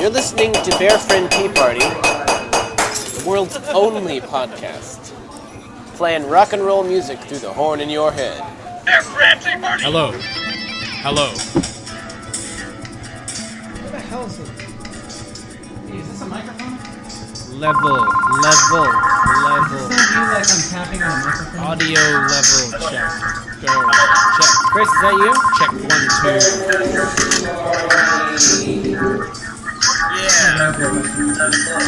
You're listening to Bear Friend Tea Party, the world's only podcast, playing rock and roll music through the horn in your head. Bear Friend Tea Party! Hello. What the hell is this? Is this a microphone? Level. It sounds to you like I'm tapping on a microphone. Audio level check. Go. Check. Chris, is that you? Check 1, 2. Yeah!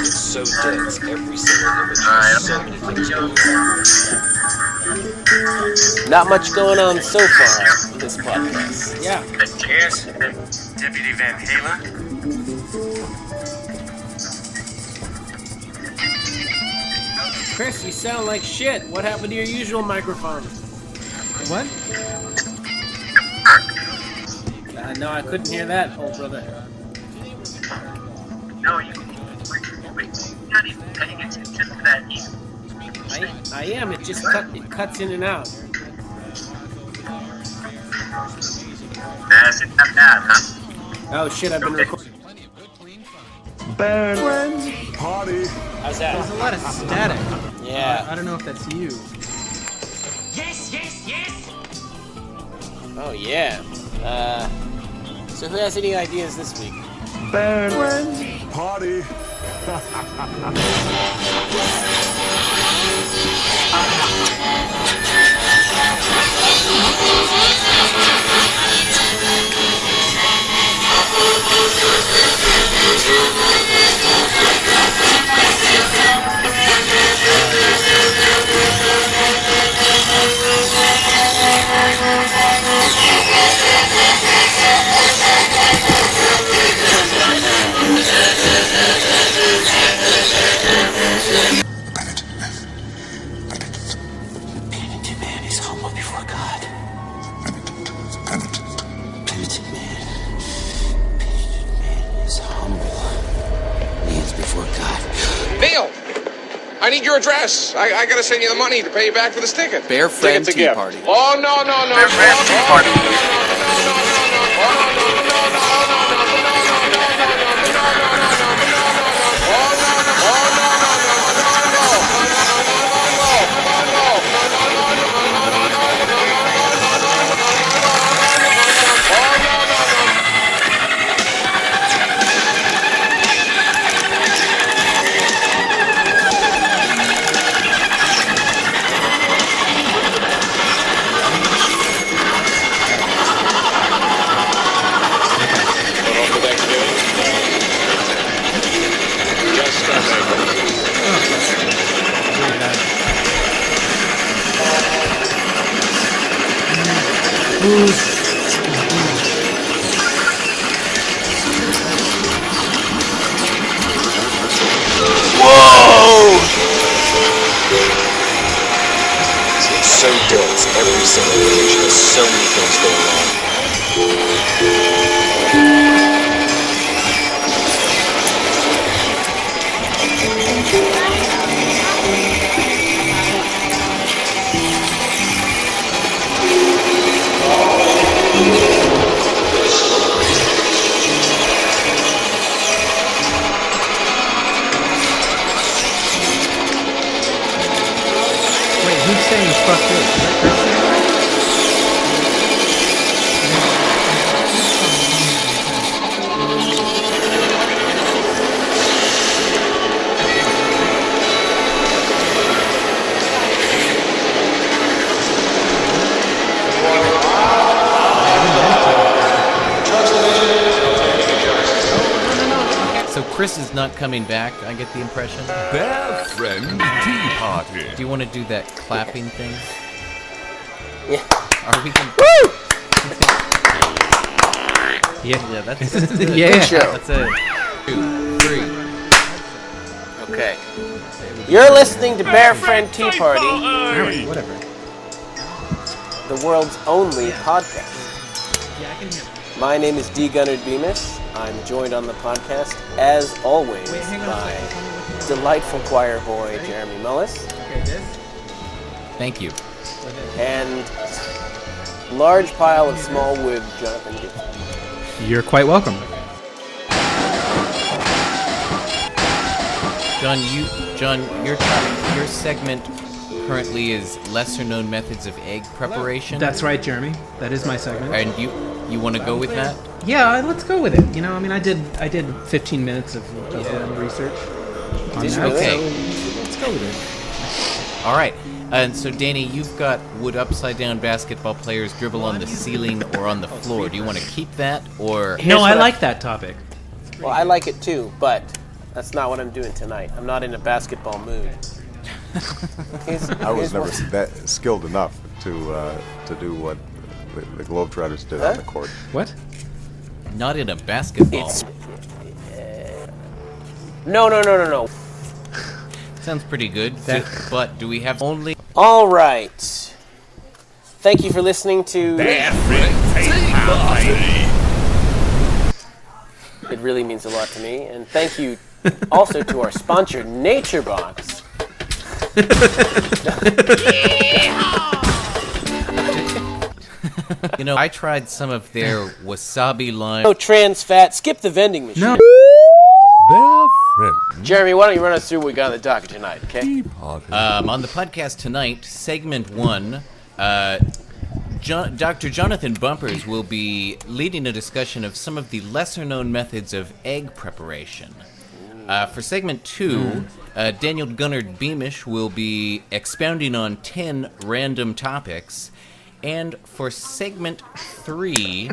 So dense, every single image has so many things going on. Not much going on so far in this podcast. Yeah. Cheers, Deputy Van Halen. Chris, you sound like shit. What happened to your usual microphone? What? No, I couldn't hear that, old brother. No, you're not even paying attention to that either. I am. It just cuts in and out. That's it, not bad, huh? Oh shit! I've been recording. Bear Friend Party. How's that? There's a lot of static. Yeah. I don't know if that's you. Yes! Oh yeah. So who has any ideas this week? Bear Friend Party. Penitent man is humble before God. Penitent man is humble. He is before God. Neil, I need your address. I gotta send you the money to pay you back for this ticket. Bear Friend Tea Party. Oh, no. Bear Friend Tea Party. It's so dense, every single image has so many things going on. Wait, who's saying fuck this? Is that Chris? So Chris is not coming back, I get the impression. Bear Friend Tea Party. Do you want to do that clapping thing? Yeah. Are we going Yeah, that's good. Yeah. Good show. That's it. 2, 3. Okay. You're listening to Bear Friend Tea Party, Alright, whatever. the world's only podcast. Yeah, I can hear. My name is D.Gibson. I'm joined on the podcast, as always, Wait, hang on a by second. Tell me what delightful choir boy J.Mullis Okay, this? Thank you. and large pile of small wood Jonathan Gibson. You're quite welcome. John, your segment currently is lesser known methods of egg preparation. That's right, Jeremy. That is my segment. And you want to go with that? Yeah, let's go with it. You know, I mean, I did 15 minutes of research on Did you that. really? So let's go with it. All right. And so, Danny, you've got would upside-down basketball players dribble on the ceiling or on the floor. Do you want to keep that, or... No, I like that topic. Well, I like it too, but that's not what I'm doing tonight. I'm not in a basketball mood. I was never that skilled enough to do what the Globetrotters did on the court. What? Not in a basketball. No. Sounds pretty good. But do we have only... All right. Thank you for listening to... It really means a lot to me. And thank you also to our sponsor, Nature Box. You know, I tried some of their wasabi lime... No trans fat. Skip the vending machine. No. Jeremy, why don't you run us through what we got on the docket tonight, okay? On the podcast tonight, segment 1, Dr. Jonathan Bumpers will be leading a discussion of some of the lesser-known methods of egg preparation. For segment 2, Daniel Gunnard Beamish will be expounding on 10 random topics. And for segment 3,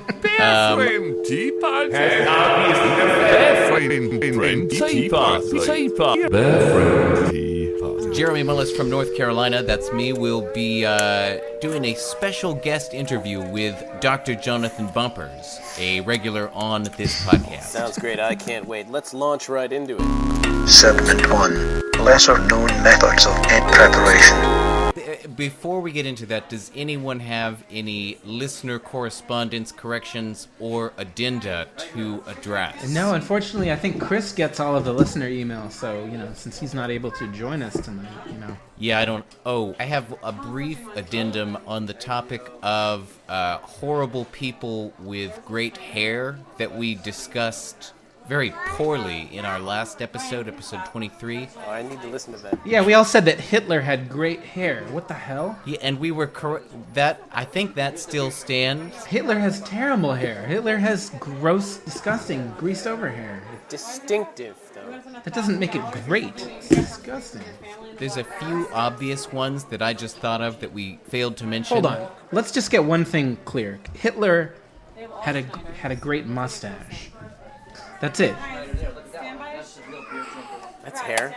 Jeremy Mullis from North Carolina, that's me, will be doing a special guest interview with Dr. Jonathan Bumpers, a regular on this podcast. Sounds great. I can't wait. Let's launch right into it. Segment 1. Lesser known methods of egg preparation. Before we get into that, does anyone have any listener correspondence, corrections, or addenda to address? No, unfortunately, I think Chris gets all of the listener emails, so, you know, since he's not able to join us tonight, you know. Yeah, I have a brief addendum on the topic of horrible people with great hair that we discussed very poorly in our last episode 23. Oh, I need to listen to that. Yeah, we all said that Hitler had great hair. What the hell? Yeah, and we were correct. I think that still stands. Hitler has terrible hair. Hitler has gross, disgusting, greased over hair. Distinctive, though. That doesn't make it great. It's disgusting. There's a few obvious ones that I just thought of that we failed to mention. Hold on. Let's just get one thing clear. Hitler had a great mustache. That's it. That's hair.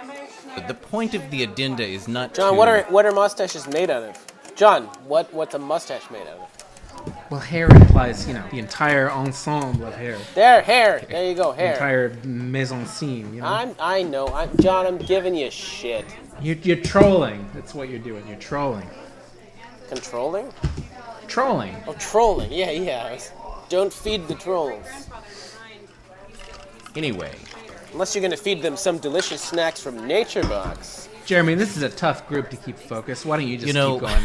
But the point of the addenda is not John, to... what are mustaches made out of? John, what's a mustache made out of? Well, hair implies, you know, the entire ensemble of hair. Hair. There you go, hair. The entire mise en scene, you know? I know. John, I'm giving you shit. You're trolling. That's what you're doing. You're trolling. Controlling? Trolling. Oh, trolling. Yeah. Don't feed the trolls. Anyway. Unless you're going to feed them some delicious snacks from Nature Box. Jeremy, this is a tough group to keep focused. Why don't you just keep going?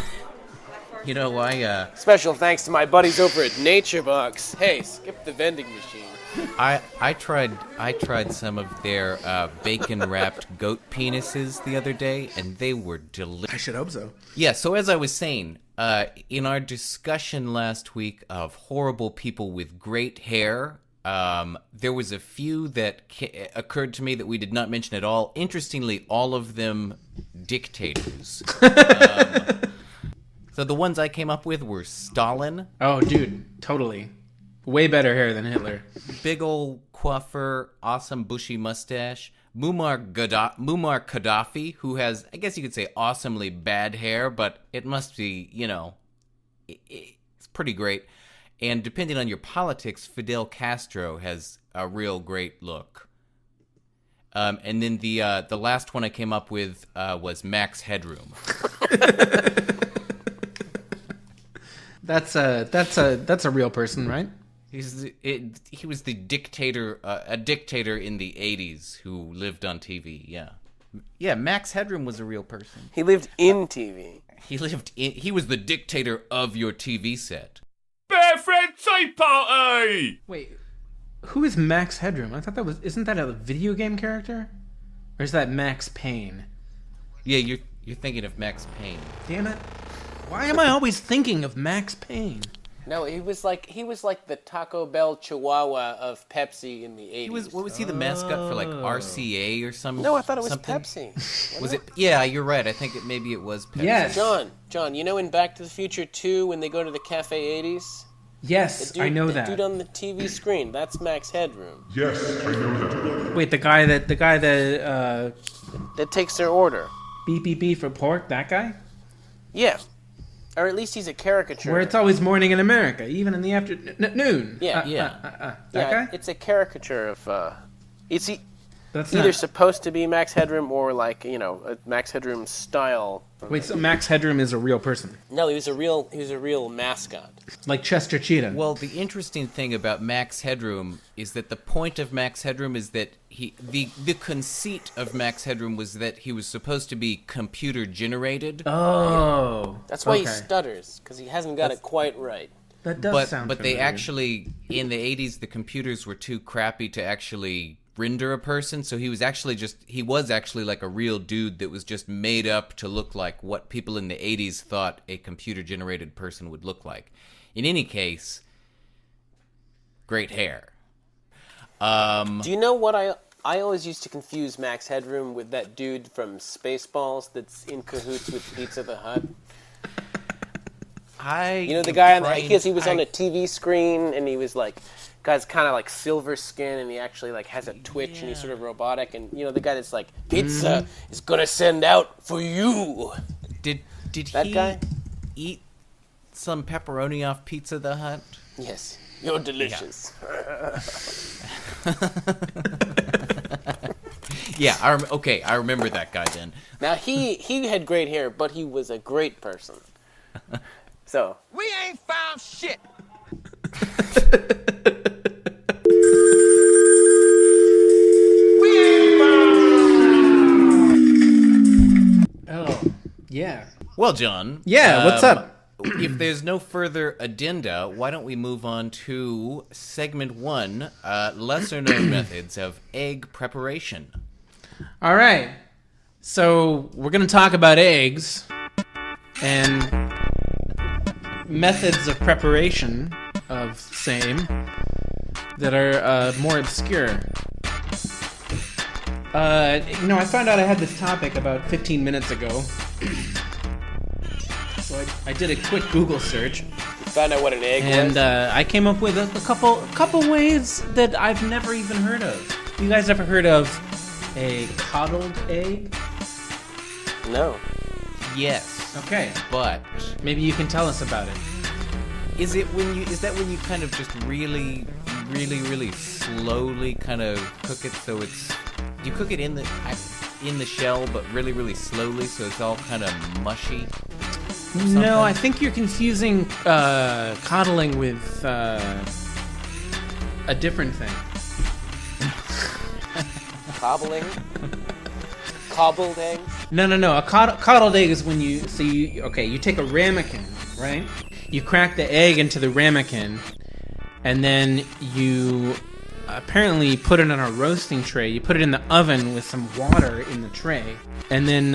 You know, Special thanks to my buddies over at Nature Box. Hey, skip the vending machine. I tried some of their bacon-wrapped goat penises the other day, and they were delicious. I should hope so. Yeah, so as I was saying, in our discussion last week of horrible people with great hair, there was a few that occurred to me that we did not mention at all. Interestingly, all of them dictators. So the ones I came up with were Stalin. Oh, dude, totally. Way better hair than Hitler. Big old coiffure, awesome bushy mustache. Muammar Gaddafi, who has, I guess you could say, awesomely bad hair, but it must be, you know, it's pretty great. And depending on your politics, Fidel Castro has a real great look. And then the last one I came up with was Max Headroom. That's a real person, right? He was the dictator, a dictator in the 80s who lived on TV. Yeah. Max Headroom was a real person. He lived in TV. He was the dictator of your TV set. Friend Tea Party! Wait, who is Max Headroom? I thought isn't that a video game character? Or is that Max Payne? Yeah, you're thinking of Max Payne. Damn it. Why am I always thinking of Max Payne? No, he was like the Taco Bell Chihuahua of Pepsi in the 80s. What was he the mascot for, like RCA or something? No, I thought it was something? Pepsi. Was it? Yeah, you're right. I think maybe it was Pepsi. Yes. John, you know in Back to the Future 2 when they go to the Cafe 80s? Yes, I know that. The dude on the TV screen, that's Max Headroom. Yes, I know that. Wait, the guy that That takes their order. beep beep beep for pork, that guy? Yeah. Or at least he's a caricature. Where it's always morning in America, even in the afternoon. Yeah. That guy? It's a caricature of it's That's either not... supposed to be Max Headroom or like, a Max Headroom style. Wait, so Max Headroom is a real person? No, he was a real mascot. Like Chester Cheetah. Well, the interesting thing about Max Headroom is that the point of Max Headroom is that the conceit of Max Headroom was that he was supposed to be computer generated. Oh. That's why he stutters, because he hasn't got it quite right. That does sound But they familiar. actually, in the 80s, the computers were too crappy to actually render a person, so he was actually like a real dude that was just made up to look like what people in the 80s thought a computer generated person would look like. In any case, great hair. Do you know what I always used to confuse Max Headroom with that dude from Spaceballs that's in cahoots with Pizza the Hut? The guy because he was on a TV screen and he was like, guy's kind of like silver skin and he actually like has a twitch and he's sort of robotic, and the guy that's like, pizza is gonna send out for you. Did that he guy eat some pepperoni off Pizza the Hut? Yes, you're delicious. Yeah, I remember that guy then. Now he had great hair, but he was a great person. So We ain't found shit. Oh, yeah. Well, John. Yeah, what's up? If there's no further addenda, why don't we move on to segment 1, lesser-known methods of egg preparation. All right. So we're going to talk about eggs and methods of preparation of same that are more obscure. I found out I had this topic about 15 minutes ago. So I did a quick Google search. you found out what an egg And was. I came up with a couple ways that I've never even heard of. You guys ever heard of a coddled egg? No. Yes, Okay, but maybe you can tell us about it. is that when you kind of just really, really, really slowly kind of cook it, so you cook it in the shell, but really, really slowly, so it's all kind of mushy? No, I think you're confusing coddling with a different thing. Cobbling? Cobbled eggs? No. A coddled egg is when you take a ramekin, right? You crack the egg into the ramekin, and then you apparently put it on a roasting tray. You put it in the oven with some water in the tray, and then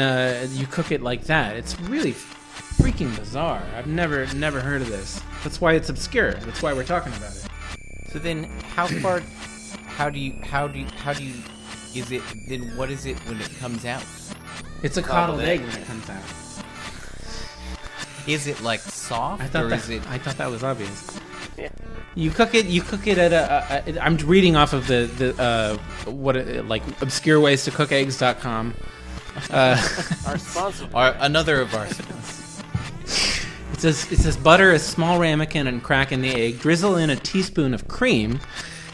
you cook it like that. It's really freaking bizarre. I've never heard of this. That's why it's obscure. That's why we're talking about it. So then, how do you, what is it when it comes out? It's a coddled egg when it comes out. Is it like soft, I thought that was obvious. Yeah. You cook it at I'm reading off of the obscureways-to-cook-eggs.com. Our sponsor. Another of our sponsors. It says butter a small ramekin and crack in the egg, drizzle in a teaspoon of cream,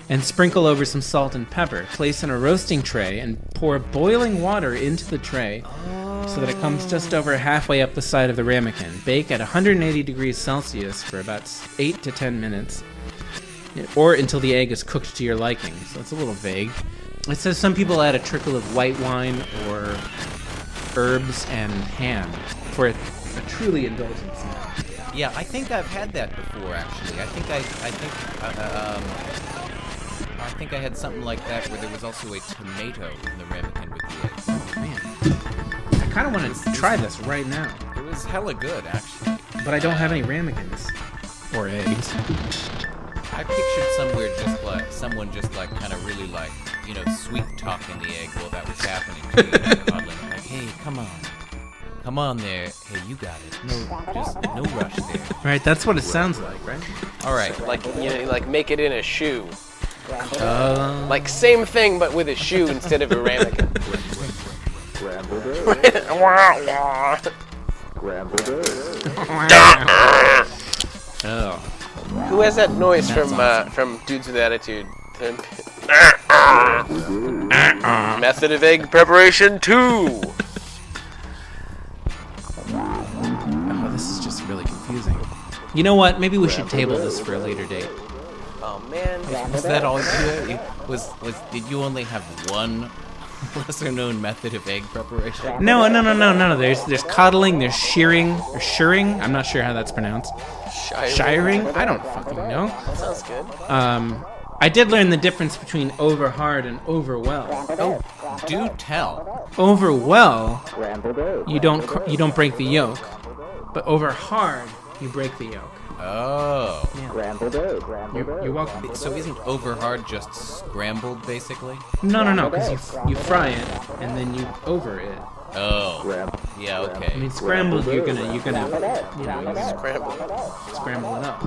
and sprinkle over some salt and pepper. Place in a roasting tray and pour boiling water into the tray so that it comes just over halfway up the side of the ramekin. Bake at 180 degrees Celsius for about 8 to 10 minutes, or until the egg is cooked to your liking. So it's a little vague. It says some people add a trickle of white wine or herbs and ham for a truly indulgent snack. Yeah, I think I've had that before. Actually, I think I had something like that where there was also a tomato in the ramekin with the eggs. Man, I kind of want to try this right now, It was hella good, actually. but I don't have any ramekins or eggs. I pictured someone just like kind of really like, sweet talking the egg while that was happening. Coddling, like, hey, come on there. Hey, you got it. No rush there. Right, that's what it sounds like, right? All right. Like make it in a shoe. Like same thing, but with a shoe instead of a ramekin. Oh. Who has that noise from Dudes with Attitude? Method of egg preparation 2. Oh, this is just really confusing. You know what? Maybe we should table this for a later date. Oh man. Was that all you had? Did you only have one lesser known method of egg preparation? No. There's coddling, there's shearing, or shirring. I'm not sure how that's pronounced. Shiring? I don't fucking know. That sounds good. I did learn the difference between over hard and over well. Oh, do tell. Over well, you don't break the yolk, but over hard, you break the yolk. Oh. Yeah. You're welcome. So isn't over hard just scrambled, basically? No, because you fry it and then you over it. Oh. Yeah, okay. I mean, scrambled, you're gonna scramble it up.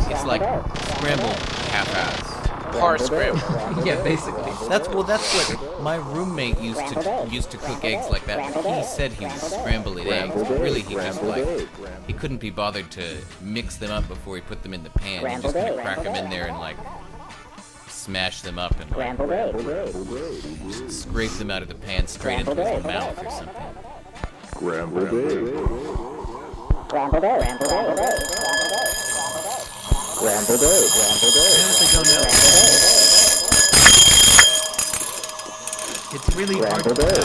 It's like scrambled half-ass. Par scramble. Yeah, basically. That's what my roommate used to cook eggs like that. He said he was scrambling eggs. Really, he couldn't be bothered to mix them up before he put them in the pan. He just kind of crack them in there and like smash them up and like just scrape them out of the pan straight into his mouth or something. It's really hard to tell.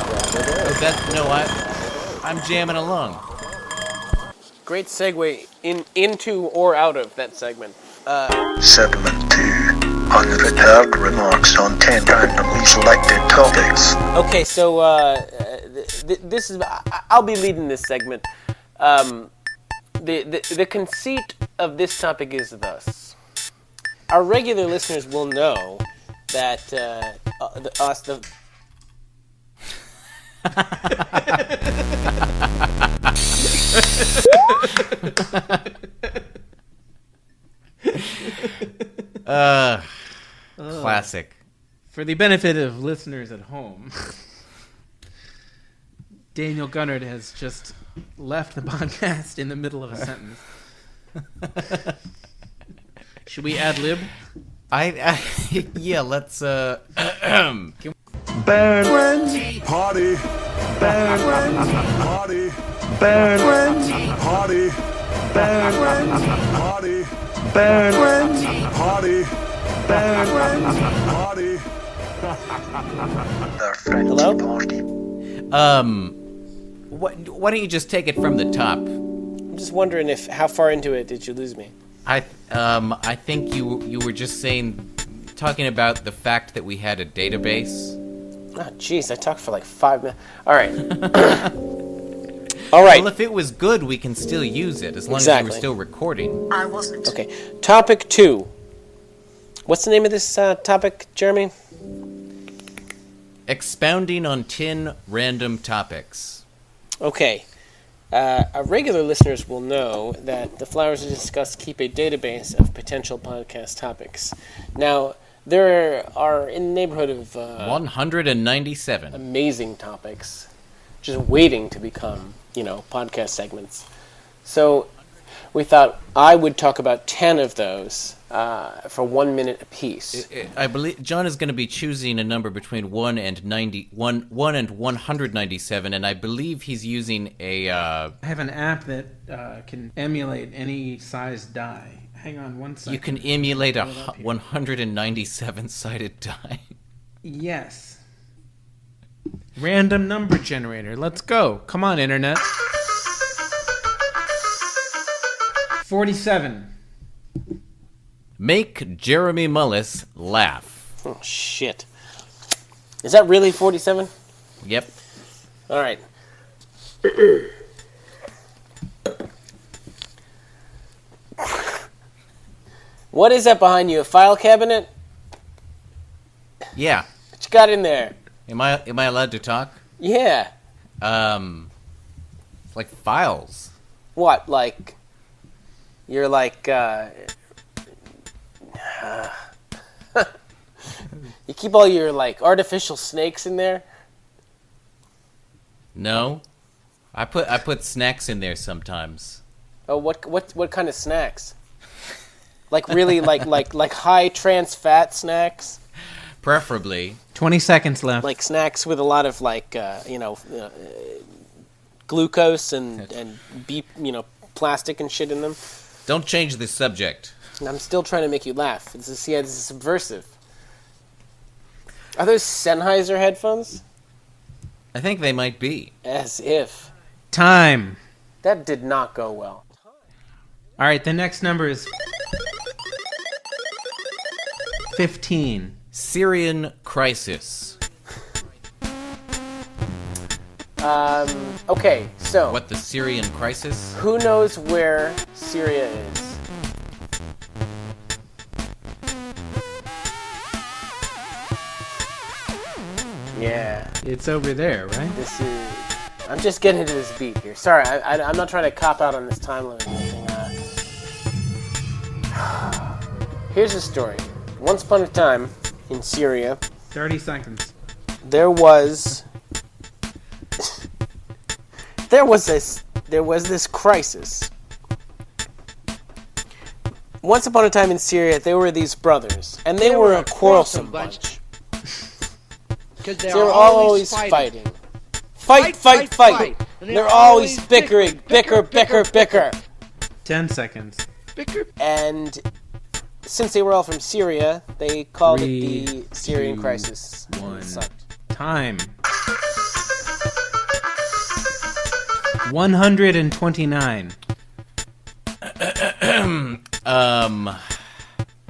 I'm jamming along. Great segue into or out of that segment. Segment 2. Unprepared remarks on 10 randomly selected topics. Okay, so this is I'll be leading this segment. The conceit of this topic is thus: our regular listeners will know that Classic. For the benefit of listeners at home, Daniel Gunnard has just left the podcast in the middle of a sentence. Should we ad-lib? Yeah, let's Burn party. Burn party. Burn party. Burn party. Burn party. Burn party. Their friendly Hello? party. why don't you just take it from the top? I'm just wondering how far into it did you lose me? I think you were just talking about the fact that we had a database. Oh, jeez, I talked for like 5 minutes. All right. All right. Well, if it was good, we can still use it as long as we were still recording. I wasn't. Okay. Topic 2. What's the name of this topic, Jeremy? Expounding on 10 random topics. Okay. Our regular listeners will know that the Flowers We Discuss keep a database of potential podcast topics. Now, there are in the neighborhood of 197 amazing topics just waiting to become, podcast segments. So we thought I would talk about 10 of those for 1 minute apiece. I believe John is going to be choosing a number between 1 and 197, and I believe he's using a... I have an app that can emulate any size die. Hang on one second. You can emulate a 197-sided die. Yes. Random number generator. Let's go. Come on, Internet. 47. Make J.Mullis laugh. Oh, shit. Is that really 47? Yep. All right. What is that behind you? A file cabinet? Yeah. What you got in there? Am I allowed to talk? Yeah. Like files. What? Like you're like you keep all your like artificial snakes in there? No. I put snacks in there sometimes. Oh, what kind of snacks? Like really like high trans fat snacks? Preferably. 20 seconds left. Like snacks with a lot of like glucose and beep, plastic and shit in them. Don't change the subject. And I'm still trying to make you laugh. This is subversive. Are those Sennheiser headphones? I think they might be. As if. Time. That did not go well. All right, the next number is 15. Syrian crisis. Okay, so What, the Syrian crisis? who knows where Syria is? Yeah, It's over there, right? this is... I'm just getting into this beat here. Sorry, I'm not trying to cop out on this time limit or anything. Here's the story. Once upon a time, in Syria, 30 seconds. there was this crisis. Once upon a time in Syria, there were these brothers, and they were a quarrelsome bunch. They were always fighting. Fight. And they're always bickering. Bicker. 10 seconds. And since they were all from Syria, they called 3, it the Syrian 2, crisis. 1. It sucked. Time. 129.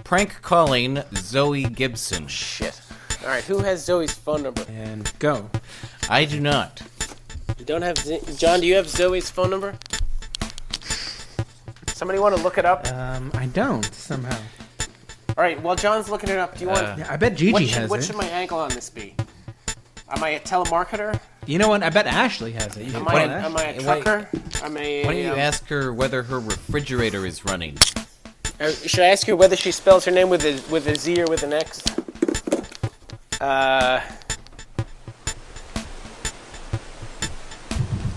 Prank calling Zoe Gibson. Shit. All right, who has Zoe's phone number? And go. I do not. You don't have John, do you have Zoe's phone number? Somebody want to look it up? I don't, somehow. All right, while John's looking it up, do you want... Yeah, I bet Gigi has what it. should my angle on this be? Am I a telemarketer? You know what? I bet Ashley has it. You Am can I call a Ashley. trucker? Am I Why don't you ask her whether her refrigerator is running? Should I ask her whether she spells her name with a Z or with an X?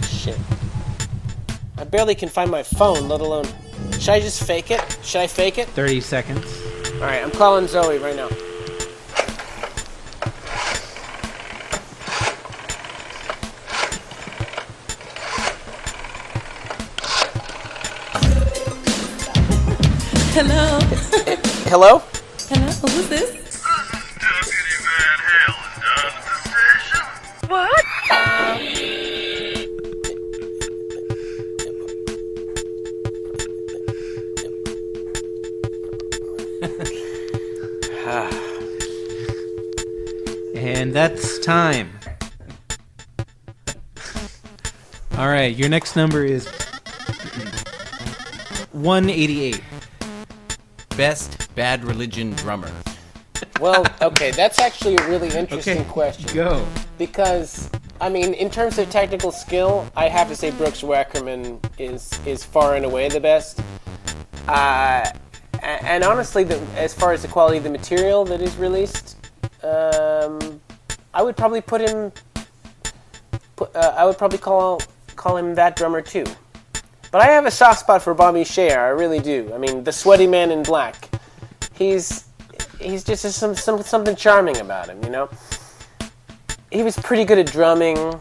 Shit. I barely can find my phone, let alone... Should I just fake it? Should I fake it? 30 seconds. Alright, I'm calling Zoe right now. Hello. Hello? Hello. Who's this? Deputy Van Halen down at the station. What? And that's time. All right, your next number is 188. Best Bad Religion drummer. Well, okay, that's actually a really interesting Okay, question. go. Because, I mean, in terms of technical skill, I have to say Brooks Wackerman is far and away the best. And honestly, as far as the quality of the material that is released, I would probably put him. I would probably call him that drummer too. But I have a soft spot for Bobby Scher. I really do. I mean, the sweaty man in black. He's just something charming about him, you know. He was pretty good at drumming.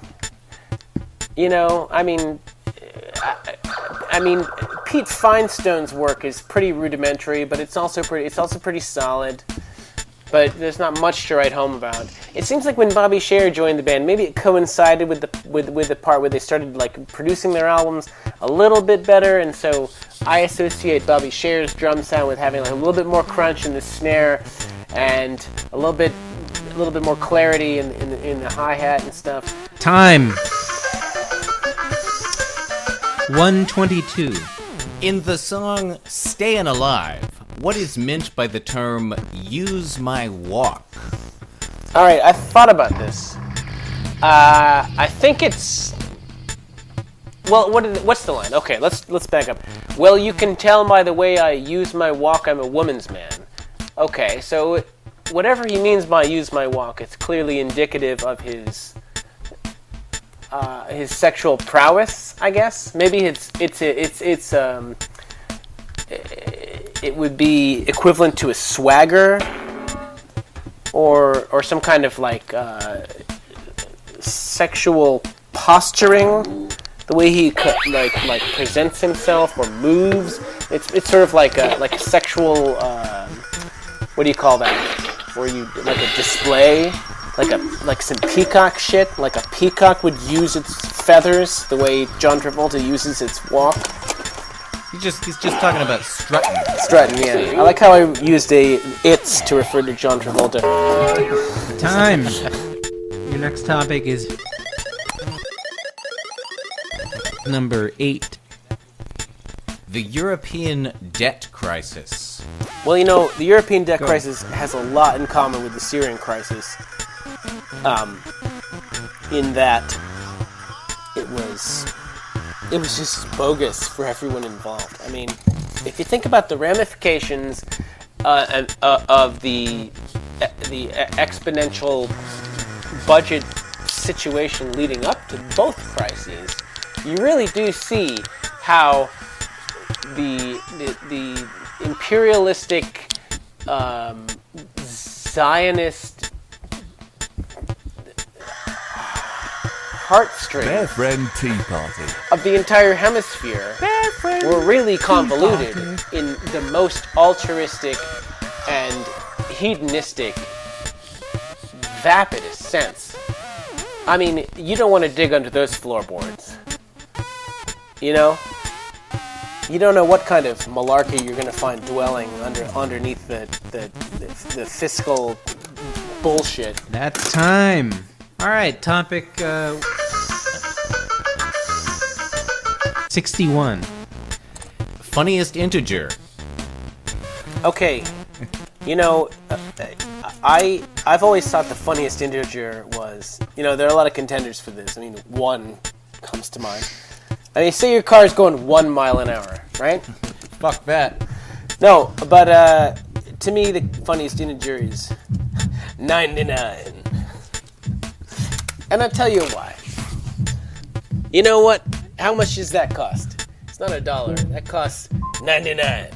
You know, I mean, Pete Finestone's work is pretty rudimentary, but it's also pretty solid. But there's not much to write home about. It seems like when Bobby Scher joined the band, maybe it coincided with the part where they started like producing their albums a little bit better, and so I associate Bobby Scher's drum sound with having like a little bit more crunch in the snare and a little bit little bit more clarity in the hi-hat and stuff. Time. 1:22. In the song Stayin' Alive, what is meant by the term use my walk? All right, I thought about this. I think it's... Well, what's the line? Okay, let's back up. Well, you can tell by the way I use my walk I'm a woman's man. Okay, so whatever he means by use my walk, it's clearly indicative of his sexual prowess, I guess. Maybe it would be equivalent to a swagger, or some kind of like sexual posturing. The way he like presents himself or moves, it's sort of like a sexual what do you call that? Where you like a display, like some peacock shit. Like a peacock would use its feathers the way John Travolta uses its walk. He's just talking about strutting. Strutting, yeah. I like how I used "it's" to refer to John Travolta. Time. Your next topic is number 8. The European debt crisis. Well, you know, the European debt crisis has a lot in common with the Syrian crisis, in that it was just bogus for everyone involved. I mean, if you think about the ramifications of the exponential budget situation leading up to both crises, you really do see how the imperialistic Zionist heartstrings of the entire hemisphere were really convoluted in the most altruistic and hedonistic, vapid sense. I mean, you don't want to dig under those floorboards. You know? You don't know what kind of malarkey you're going to find dwelling underneath the fiscal bullshit. That's time. All right, topic 61. Funniest integer. Okay, you know, I've always thought the funniest integer was, you know, there are a lot of contenders for this. I mean, 1 comes to mind. I mean, say your car is going 1 mile an hour, right? Fuck that. No, but to me, the funniest integer is 99. And I'll tell you why. You know what? How much does that cost? It's not $1. That costs 99.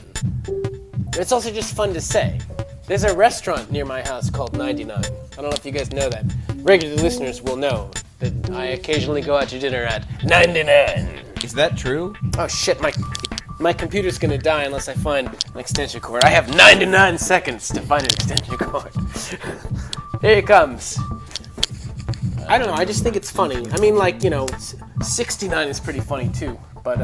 It's also just fun to say. There's a restaurant near my house called 99. I don't know if you guys know that. Regular listeners will know that I occasionally go out to dinner at 99. Is that true? Oh shit, my computer's gonna die unless I find an extension cord. I have 99 seconds to find an extension cord. Here it comes. I don't know, I just think it's funny. I mean, like, you know, 69 is pretty funny too, but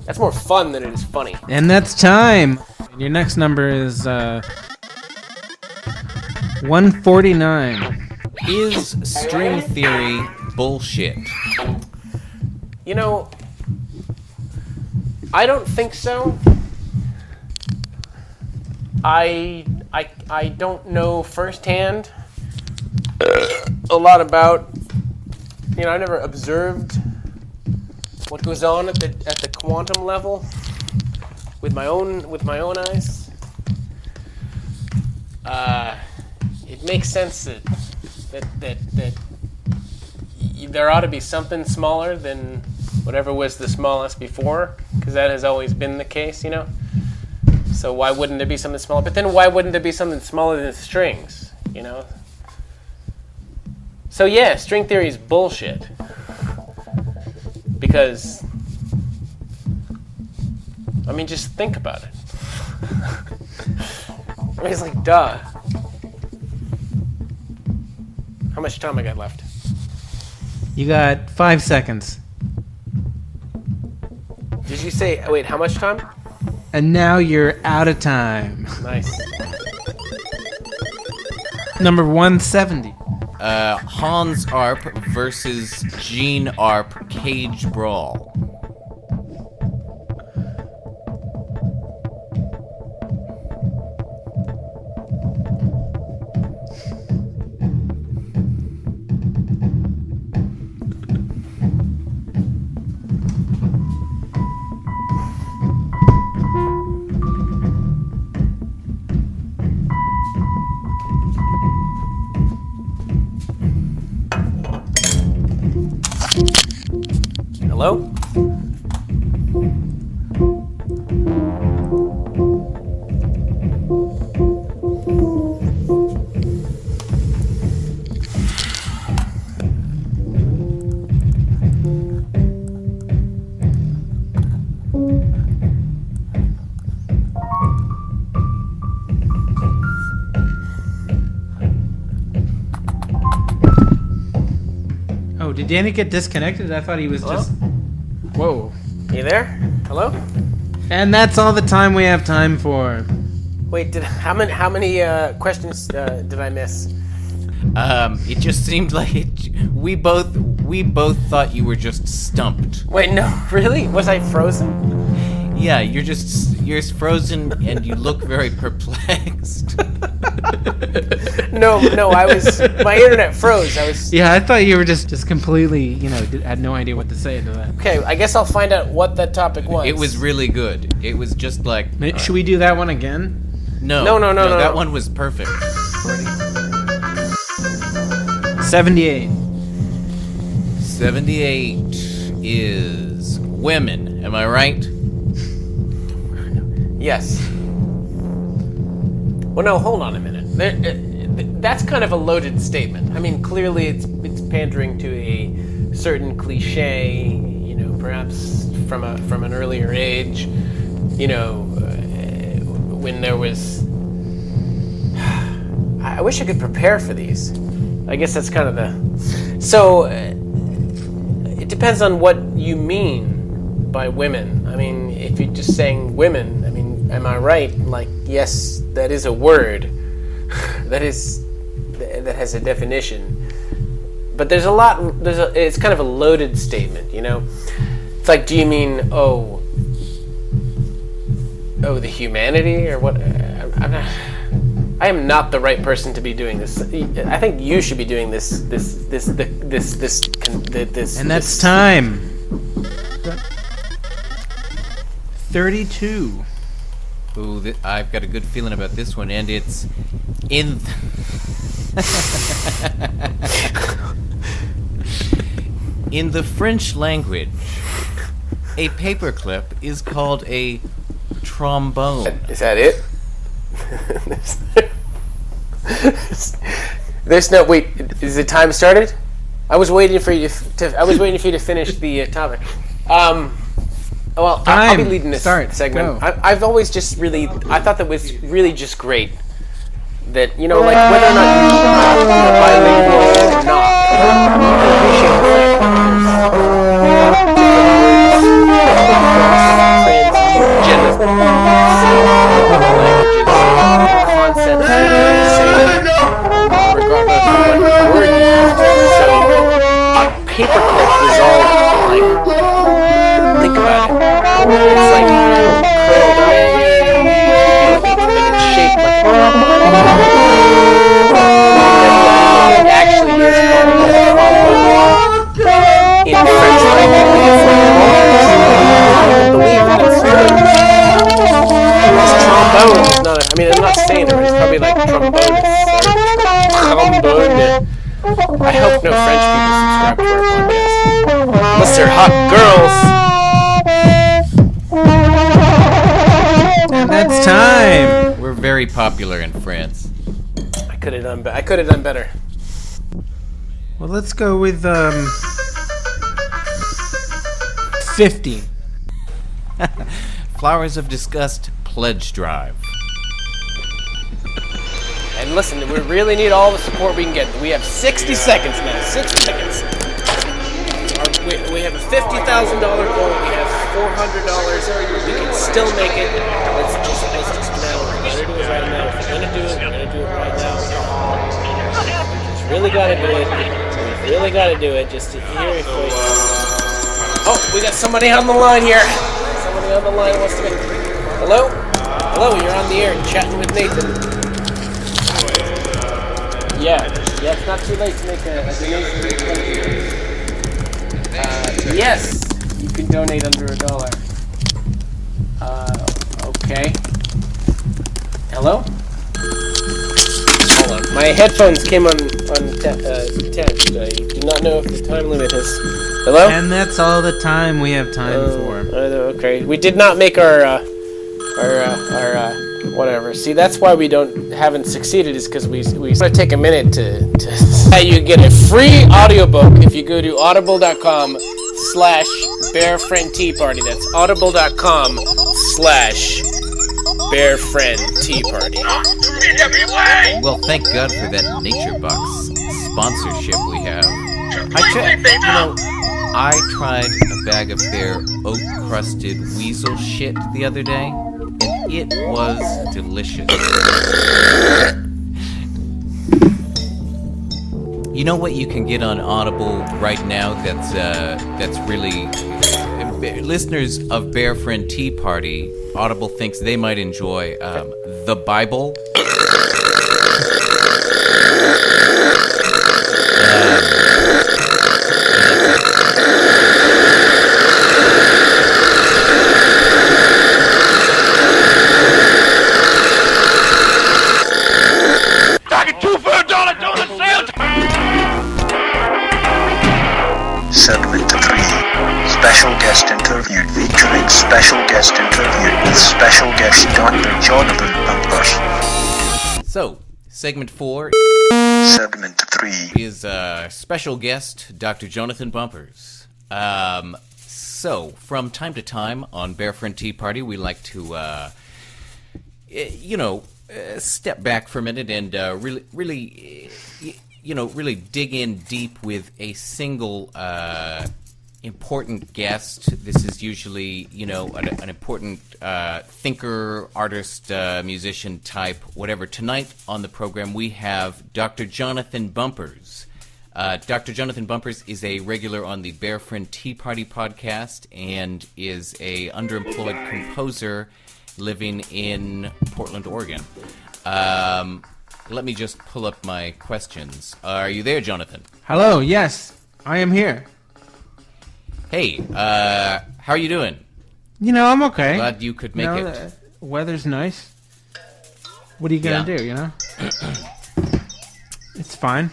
that's more fun than it is funny. And that's time. Your next number is 149. Is string theory bullshit? You know, I don't think so. I don't know firsthand a lot about, you know, I never observed what goes on at the quantum level with my own eyes. It makes sense that there ought to be something smaller than whatever was the smallest before, because that has always been the case, you know? So why wouldn't there be something smaller? But then why wouldn't there be something smaller than strings, you know? So yeah, string theory is bullshit. Because, I mean, just think about it. I mean, it's like, duh. How much time I got left? You got 5 seconds. Did you say, wait, how much time? And now you're out of time. Nice. Number 170. Hans Arp versus Gene Arp Cage Brawl. Hello? Oh, did Danny get disconnected? I thought he was just... Whoa. You there? Hello? And that's all the time we have time for. Wait, how many questions did I miss? It just seemed like we both thought you were just stumped. Wait, no, really? Was I frozen? Yeah, you're frozen and you look very perplexed. No, my internet froze. Yeah, I thought you were just completely, had no idea what to say to that. Okay, I guess I'll find out what that topic was. It was really good. It was just like... Should we do that one again? No. That one was perfect. 78. 78 is women. Am I right? Yes. Well, no, hold on a minute. That's kind of a loaded statement. I mean, clearly it's pandering to a certain cliche, perhaps from an earlier age, when there was... I wish I could prepare for these. I guess that's kind of the... So, it depends on what you mean by women. I mean, if you're just saying women, I mean, am I right? Like, yes, that is a word. that has a definition. But there's a lot, it's kind of a loaded statement, It's like, do you mean, the humanity, or what? I am not the right person to be doing this. I think you should be doing this. And that's time. 32. Ooh, I've got a good feeling about this one, and it's in. In the French language, a paperclip is called a trombone. Is that it? There's no wait. Is the time started? I was waiting for you to finish the topic. Well, I'll be leading this segment. I've always just really, I thought that was really just great. That like whether or not you're bilingual or not, I appreciate the paperclip is all like, think about it. It's like curled up, and it's shaped like it actually is called a trombone. In French language, it's like I believe that it's trombone is not. I mean, I'm not saying it, but it's probably like trombonus or trombone. I hope no French people subscribe to our podcast. Unless they're hot girls. And that's time. We're very popular in France. I could have done better. Well, let's go with 50. Flowers of Disgust Pledge Drive. And listen, we really need all the support we can get. We have 60 seconds now. 60 seconds. We have a $50,000 goal. We have $400. We can still make it. Let's just now. We're gonna do it right now. If we're gonna do it, we're gonna do it right now. really gotta do it. We really gotta do it just to hear it. Oh, we got somebody on the line here. Somebody on the line wants to get... Hello? Hello, you're on the air chatting with Nathan. Yeah, it's not too late to make a donation. Yes, you can donate under $1. Okay. Hello? Hold on. My headphones came on tapped. I do not know if the time limit is... Hello? And that's all the time we have time for. Okay. We did not make our whatever. See, that's why we haven't succeeded, is because we want to take a minute to you get a free audiobook if you go to audible.com/BearFriendTeaParty. That's audible.com/BearFriendTeaParty. Well, thank God for that Nature Box sponsorship we have. I tried a bag of their oat-crusted weasel shit the other day, and it was delicious. You know what you can get on Audible right now that's really... listeners of Bear Friend Tea Party, Audible thinks they might enjoy the Bible. Segment 3. Special guest interview featuring special guest interview with special guest Dr. Jonathan Bumpers. So, segment 4. Segment 3 is special guest Dr. Jonathan Bumpers. So, from time to time on Bear Friend Tea Party, we like to, step back for a minute and really dig in deep with a single important guest. This is usually, an important thinker, artist, musician type, whatever. Tonight on the program we have Dr. Jonathan Bumpers. Dr. Jonathan Bumpers is a regular on the Bear Friend Tea Party podcast and is a underemployed composer living in Portland, Oregon. Let me just pull up my questions. Are you there, Jonathan? Hello, yes, I am here. Hey, how are you doing? I'm okay. Glad you could make it. The weather's nice. What are you gonna do, It's fine.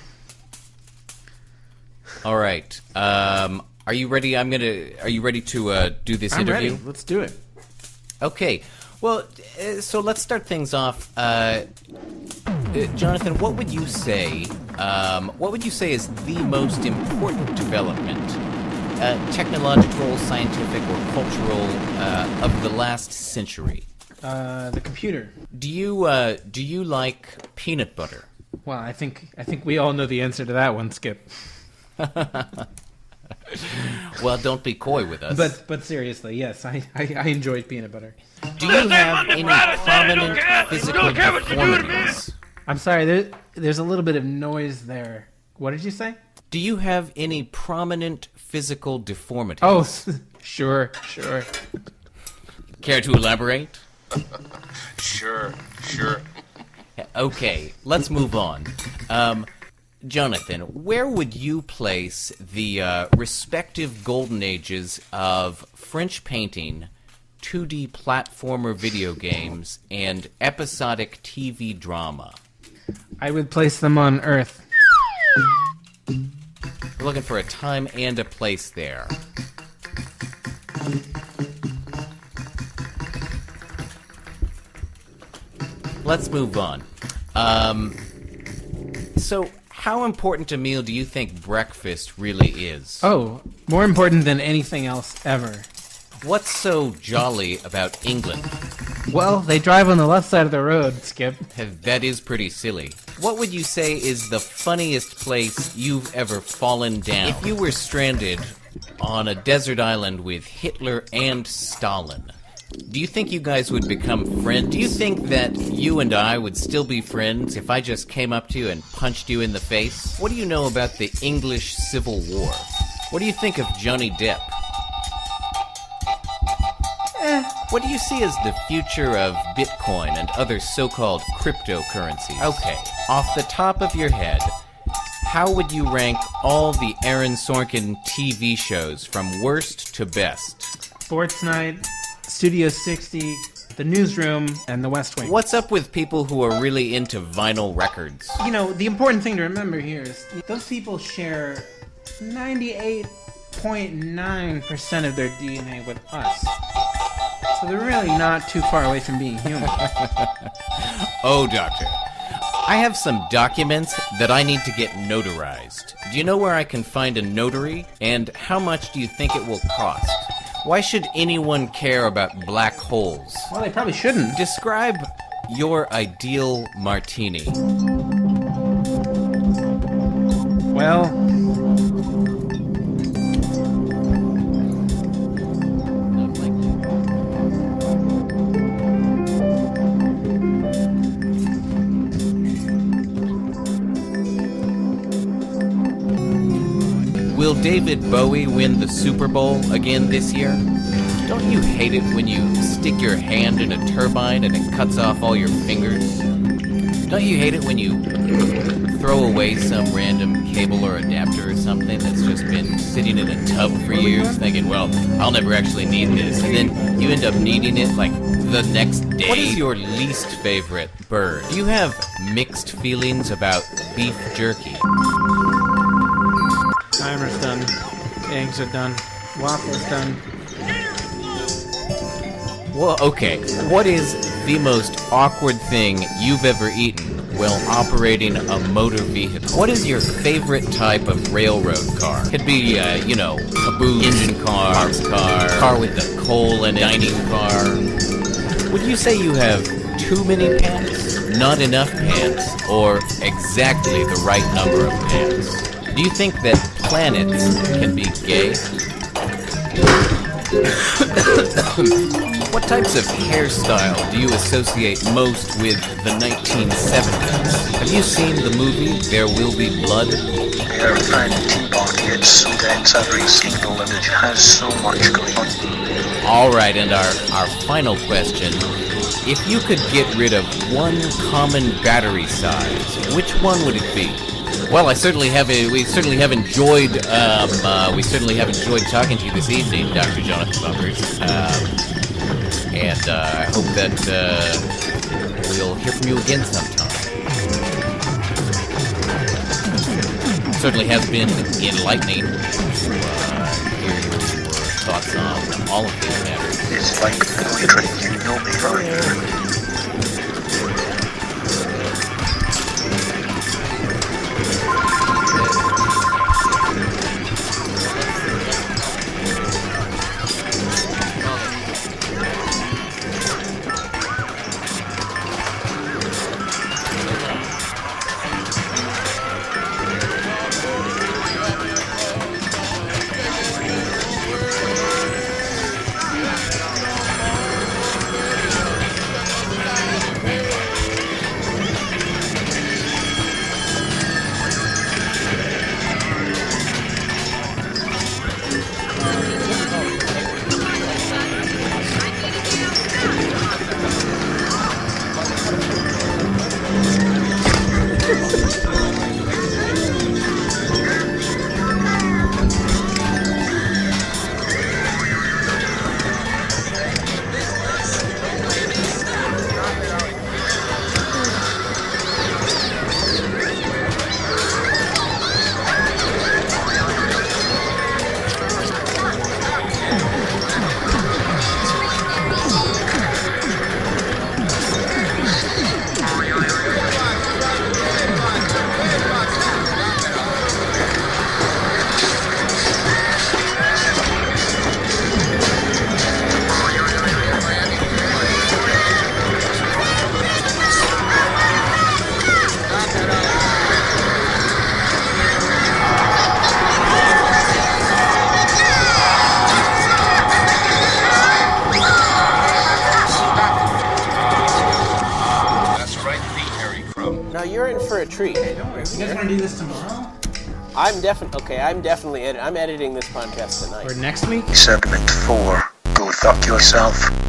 All right. Are you ready? Are you ready to do this interview? Ready. Let's do it. Okay. Well, so let's start things off. Jonathan, what would you say? What would you say is the most important development, technological, scientific, or cultural, of the last century? The computer. Do you like peanut butter? Well, I think we all know the answer to that one, Skip. Well, don't be coy with us. But seriously, yes, I enjoyed peanut butter. Do you have any prominent physical deformities? I'm sorry, there's a little bit of noise there. What did you say? Do you have any prominent physical deformities? Oh, sure. Care to elaborate? Sure. Okay, let's move on. Jonathan, where would you place the respective golden ages of French painting, 2D platformer video games, and episodic TV drama? I would place them on Earth. We're looking for a time and a place there. Let's move on. So, how important a meal do you think breakfast really is? Oh, more important than anything else ever. What's so jolly about England? Well, they drive on the left side of the road, Skip. That is pretty silly. What would you say is the funniest place you've ever fallen down? If you were stranded on a desert island with Hitler and Stalin, Do you think you guys would become friends? Do you think that you and I would still be friends if I just came up to you and punched you in the face? What do you know about the English Civil War? What do you think of Johnny Depp? What do you see as the future of Bitcoin and other so-called cryptocurrencies? Okay, off the top of your head, how would you rank all the Aaron Sorkin TV shows from worst to best? Sports Night, Studio 60, The Newsroom, and The West Wing. What's up with people who are really into vinyl records? You know, the important thing to remember here is those people share 98.9% of their DNA with us. So they're really not too far away from being human. Oh, Doctor. I have some documents that I need to get notarized. Do you know where I can find a notary? And how much do you think it will cost? Why should anyone care about black holes? Well, they probably shouldn't. Describe your ideal martini. Well... Will David Bowie win the Super Bowl again this year? Don't you hate it when you stick your hand in a turbine and it cuts off all your fingers? Don't you hate it when you throw away some random cable or adapter or something that's just been sitting in a tub for years thinking, well, I'll never actually need this, and then you end up needing it like the next day? What is your least favorite bird? Do you have mixed feelings about beef jerky? Timer's done. Eggs are done. Waffles done. Well, okay. What is the most awkward thing you've ever eaten while operating a motor vehicle? What is your favorite type of railroad car? Could be, caboose, engine car, car with a coal and dining car. Would you say you have too many pants, not enough pants, or exactly the right number of pants? Do you think that planets can be gay? What types of hairstyle do you associate most with the 1970s? Have you seen the movie There Will Be Blood? Your friend T-Bot gets so dense every single image has so much going on. Alright, and our final question. If you could get rid of one common battery size, which one would it be? Well, we certainly have enjoyed talking to you this evening, Dr. Jonathan Bumpers. And I hope that we'll hear from you again sometime. Certainly has been enlightening to hear your thoughts on all of these matters. It's like poetry, you know me, right? a treat. Hey, don't worry. You guys want to do this tomorrow? I'm definitely I'm editing this podcast tonight. Or next week? Segment 4. Go fuck yourself.